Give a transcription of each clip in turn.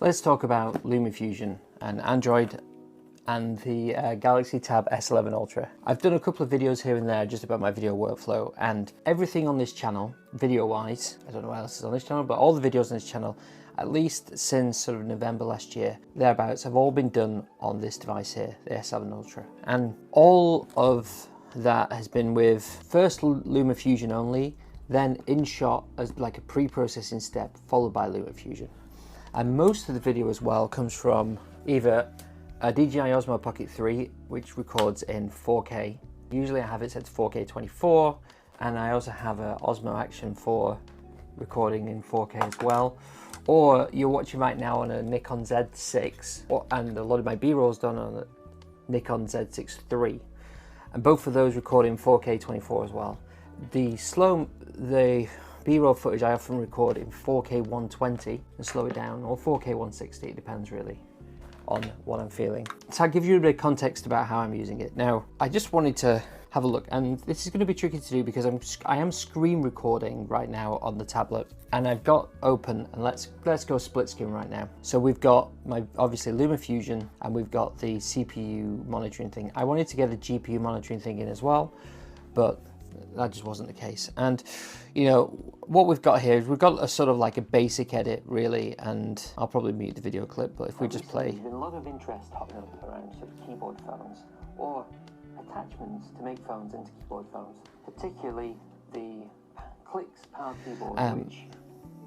Let's talk about LumaFusion and Android and the Galaxy Tab S11 Ultra. I've done a couple of videos here and there just about my video workflow, and everything on this channel, video-wise, I don't know what else is on this channel, but all the videos on this channel, at least since sort of November last year, thereabouts, have all been done on this device here, the S11 Ultra. And all of that has been with first LumaFusion only, then InShot as like a pre-processing step, followed by LumaFusion. And most of the video as well comes from either a DJI Osmo Pocket 3, which records in 4K. Usually I have it set to 4K 24, and I also have a Osmo Action 4 recording in 4K as well. Or you're watching right now on a Nikon Z6, and a lot of my B-roll is done on a Nikon Z6 III. And both of those record in 4K 24 as well. The B-roll footage I often record in 4K 120 and slow it down, or 4K 160, it depends really on what I'm feeling. So I'll give you a bit of context about how I'm using it. Now, I just wanted to have a look, and this is going to be tricky to do because I am screen recording right now on the tablet, and I've got open, and let's go split screen right now. So we've got my, obviously, LumaFusion, and we've got the CPU monitoring thing. I wanted to get a GPU monitoring thing in as well, but that just wasn't the case. And you know what we've got here is we've got a sort of like a basic edit really, and I'll probably mute the video clip, but if we just play. There's been a lot of interest hopping up around sort of keyboard phones or attachments to make phones into keyboard phones, particularly the Clicks Power Keyboard, which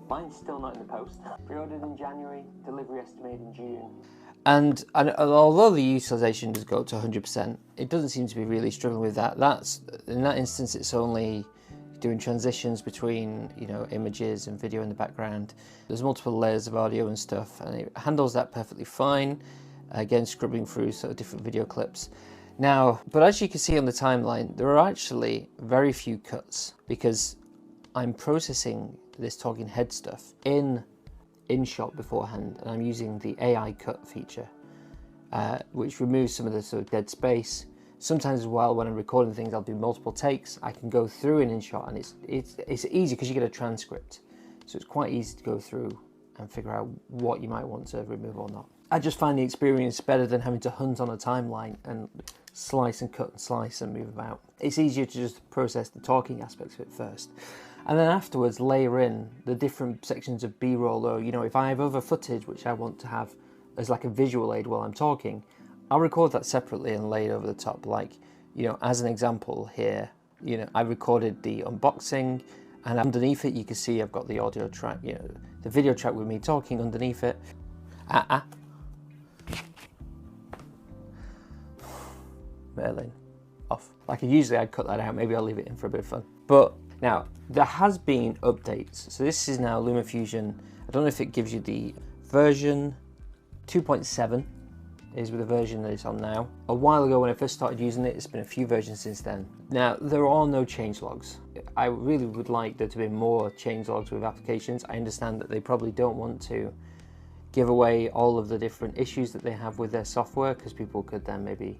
mine's still not in the post. Pre-ordered in January, delivery estimated in June. And although the utilization does go up to 100%, it doesn't seem to be really struggling with that. In that instance, it's only doing transitions between, you know, images and video in the background. There's multiple layers of audio and stuff, and it handles that perfectly fine. Again, scrubbing through sort of different video clips. Now, but as you can see on the timeline, there are actually very few cuts because I'm processing this talking head stuff in InShot beforehand, and I'm using the AI cut feature, which removes some of the sort of dead space. Sometimes as well, when I'm recording things, I'll do multiple takes. I can go through in InShot, and it's easy because you get a transcript, so it's quite easy to go through and figure out what you might want to remove or not. I just find the experience better than having to hunt on a timeline and slice and cut and slice and move about. It's easier to just process the talking aspects of it first, and then afterwards layer in the different sections of B-roll. Or, you know, if I have other footage which I want to have as like a visual aid while I'm talking, I'll record that separately and lay it over the top. Like, you know, as an example here, you know, I recorded the unboxing, and underneath it you can see I've got the audio track, you know, the video track with me talking underneath it. Merlin off. Like usually I'd cut that out, maybe I'll leave it in for a bit of fun. But now, there has been updates. So this is now LumaFusion. I don't know if it gives you the version 2.7 is with the version that it's on now. A while ago when I first started using it, it's been a few versions since then. Now, there are no changelogs. I really would like there to be more changelogs with applications. I understand that they probably don't want to give away all of the different issues that they have with their software, because people could then maybe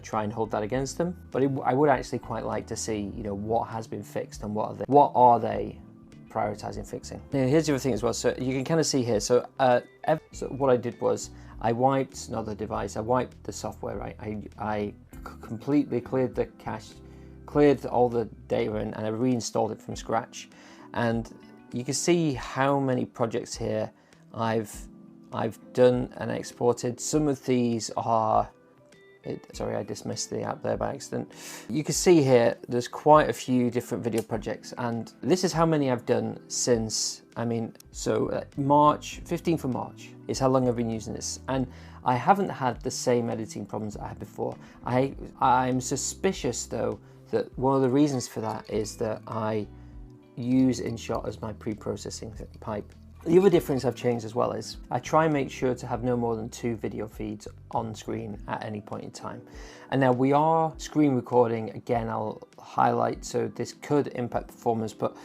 try and hold that against them. But I would actually quite like to see, you know, what has been fixed and what are they prioritizing fixing. Now, here's the other thing as well. So you can kind of see here. So, so what I did was I wiped, not the device, I wiped the software, right? I completely cleared the cache, cleared all the data, and I reinstalled it from scratch. And you can see how many projects here I've done and exported. Some of these are sorry, I dismissed the app there by accident. You can see here there's quite a few different video projects, and this is how many I've done since, I mean, so March, 15th of March is how long I've been using this, and I haven't had the same editing problems I had before. I'm suspicious though that one of the reasons for that is that I use InShot as my pre-processing pipe. The other difference I've changed as well is I try and make sure to have no more than 2 video feeds on screen at any point in time. And now we are screen recording, again I'll highlight, so this could impact performance, but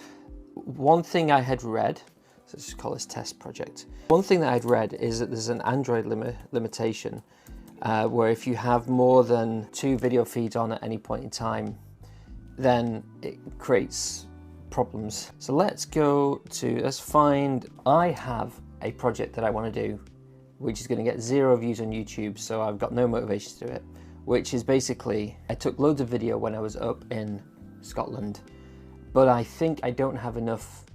one thing I had read, so let's just call this test project. One thing that I'd read is that there's an Android limitation where if you have more than 2 video feeds on at any point in time, then it creates problems. So let's find, I have a project that I want to do, which is going to get 0 views on YouTube, so I've got no motivation to do it, which is basically, I took loads of video when I was up in Scotland, but I think I don't have enough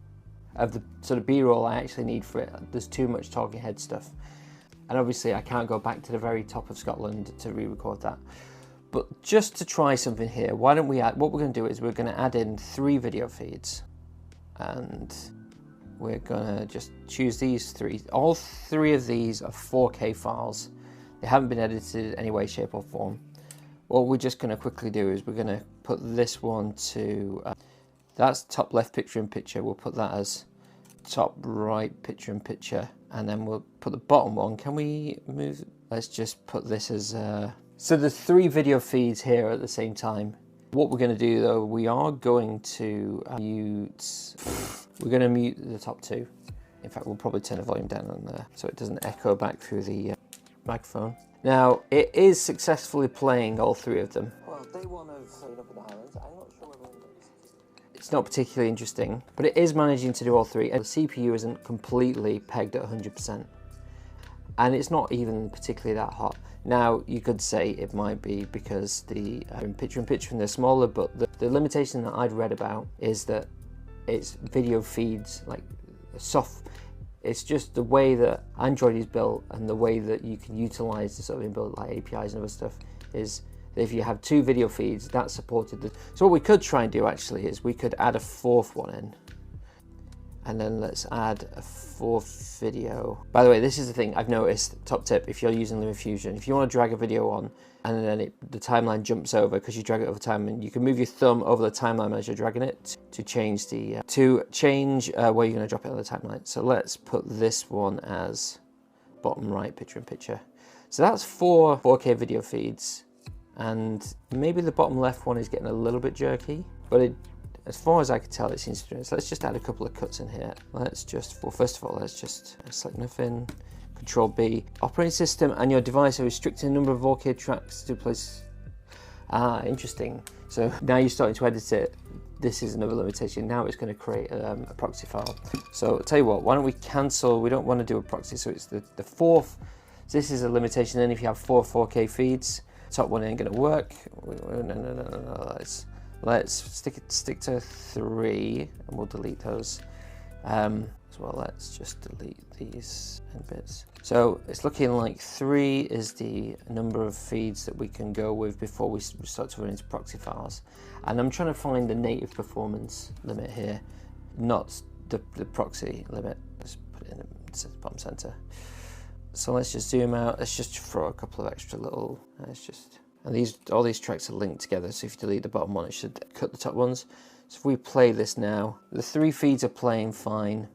of the sort of B-roll I actually need for it. There's too much talking head stuff. And obviously I can't go back to the very top of Scotland to re-record that. But just to try something here, why don't we add, what we're going to do is we're going to add in 3 video feeds. And we're going to just choose these 3. All 3 of these are 4K files. They haven't been edited in any way, shape or form. What we're just going to quickly do is we're going to put this one to, that's top left picture in picture. We'll put that as top right picture in picture. And then we'll put the bottom one. Can we move? Let's just put this as, so there's 3 video feeds here at the same time. What we're going to do though, we are going to mute, we're going to mute the top 2. In fact, we'll probably turn the volume down on there so it doesn't echo back through the microphone. Now, it is successfully playing all 3 of them. Well, day 1 of Staying Up in the Highlands, I'm not sure whether it's not particularly interesting, but it is managing to do all 3. And the CPU isn't completely pegged at 100%. And it's not even particularly that hot. Now, you could say it might be because the picture-in-picture and they're smaller, but the limitation that I'd read about is that it's video feeds, like soft. It's just the way that Android is built and the way that you can utilize the sort of inbuilt like APIs and other stuff is that if you have 2 video feeds, that's supported. So what we could try and do actually is we could add a 4th one in. And then let's add a 4th video. By the way, this is the thing I've noticed, top tip, if you're using LumaFusion, if you want to drag a video on and then the timeline jumps over because you drag it over time, and you can move your thumb over the timeline as you're dragging it to change the, where you're going to drop it on the timeline. So let's put this one as bottom right picture in picture. So that's 4 4K video feeds, and maybe the bottom left one is getting a little bit jerky, but as far as I can tell, it seems to be doing. So let's just add a couple of cuts in here. Let's just, well, first of all, let's just select nothing. Control B. Operating system and your device are restricting the number of 4K tracks to place. Ah, interesting. So now you're starting to edit it. This is another limitation. Now it's going to create a proxy file. So I'll tell you what, why don't we cancel? We don't want to do a proxy. So it's the 4th. So this is a limitation. Then if you have 4 4K feeds, top one ain't going to work. No. Let's stick to 3 and we'll delete those. As well, let's just delete these end bits. So it's looking like 3 is the number of feeds that we can go with before we start to run into proxy files. And I'm trying to find the native performance limit here, not the proxy limit. Let's put it in the bottom center. So let's just zoom out. Let's just throw a couple of extra little, and all these tracks are linked together, so if you delete the bottom one, it should cut the top ones. So if we play this now, the 3 feeds are playing fine.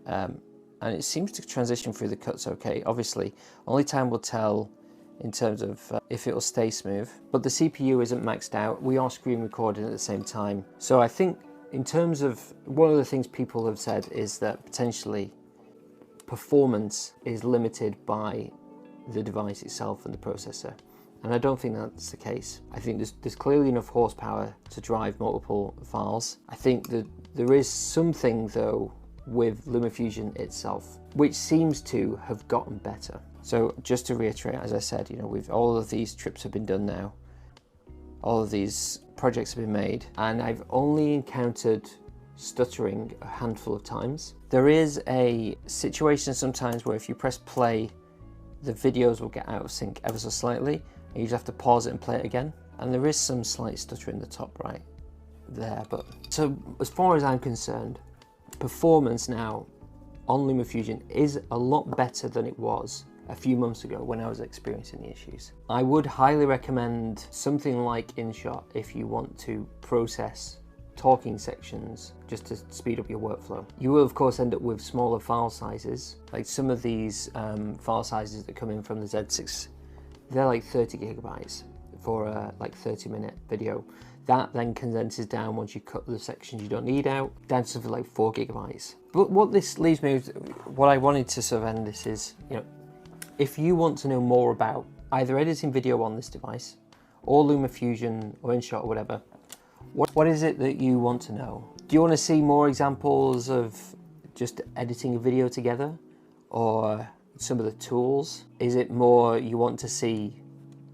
And it seems to transition through the cuts okay. Obviously, only time will tell in terms of if it will stay smooth. But the CPU isn't maxed out. We are screen recording at the same time. So I think in terms of, one of the things people have said is that potentially performance is limited by the device itself and the processor, and I don't think that's the case. I think there's clearly enough horsepower to drive multiple files. I think that there is something though with LumaFusion itself which seems to have gotten better. So just to reiterate, as I said, you know, all of these trips have been done now, all of these projects have been made, and I've only encountered stuttering a handful of times. There is a situation sometimes where if you press play, the videos will get out of sync ever so slightly, and you just have to pause it and play it again. And there is some slight stutter in the top right there. But so as far as I'm concerned, performance now on LumaFusion is a lot better than it was a few months ago when I was experiencing the issues. I would highly recommend something like InShot if you want to process talking sections just to speed up your workflow. You will of course end up with smaller file sizes. Like some of these file sizes that come in from the Z6, they're like 30 gigabytes for a like 30-minute video. That then condenses down once you cut the sections you don't need out, down to something like 4 gigabytes. But what this leaves me with, what I wanted to sort of end this is, you know, if you want to know more about either editing video on this device or LumaFusion or InShot or whatever, what is it that you want to know? Do you want to see more examples of just editing a video together, or some of the tools? Is it more you want to see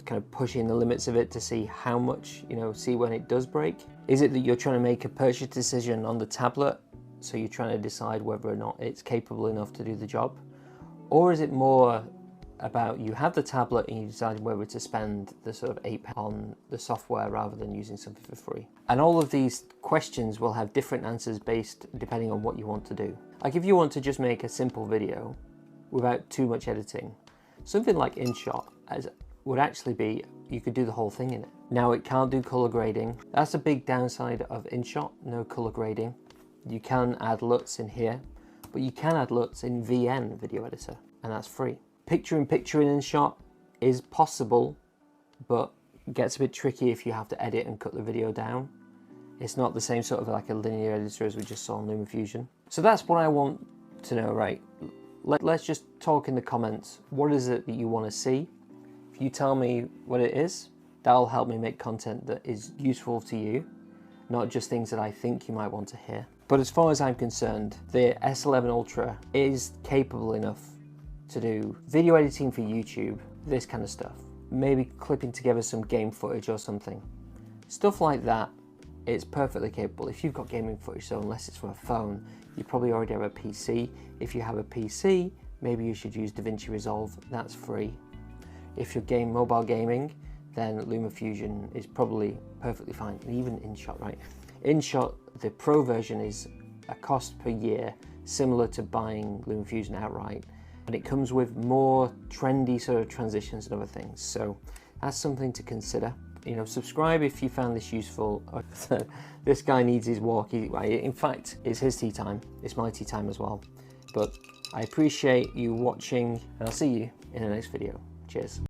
kind of pushing the limits of it to see how much, see when it does break? Is it that you're trying to make a purchase decision on the tablet, so you're trying to decide whether or not it's capable enough to do the job? Or is it more about you have the tablet and you decide whether to spend the sort of £8 on the software rather than using something for free? And all of these questions will have different answers based depending on what you want to do. Like if you want to just make a simple video without too much editing, something like InShot would actually be, you could do the whole thing in it. Now it can't do color grading. That's a big downside of InShot, no color grading. You can add LUTs in here, but you can add LUTs in VN Video Editor, and that's free. Picture-in-picture in InShot is possible, but it gets a bit tricky if you have to edit and cut the video down. It's not the same sort of like a linear editor as we just saw in LumaFusion. So that's what I want to know, right? Let's just talk in the comments. What is it that you want to see? If you tell me what it is, that'll help me make content that is useful to you, not just things that I think you might want to hear. But as far as I'm concerned, the S11 Ultra is capable enough to do video editing for YouTube, this kind of stuff. Maybe clipping together some game footage or something. Stuff like that, it's perfectly capable. If you've got gaming footage, so unless it's from a phone, you probably already have a PC. If you have a PC, maybe you should use DaVinci Resolve, that's free. If you're mobile gaming, then LumaFusion is probably perfectly fine, and even InShot, right? InShot, the Pro version, is a cost per year, similar to buying LumaFusion outright, and it comes with more trendy sort of transitions and other things. So that's something to consider. Subscribe if you found this useful. This guy needs his walk. In fact, it's his tea time. It's my tea time as well. But I appreciate you watching, and I'll see you in the next video. Cheers.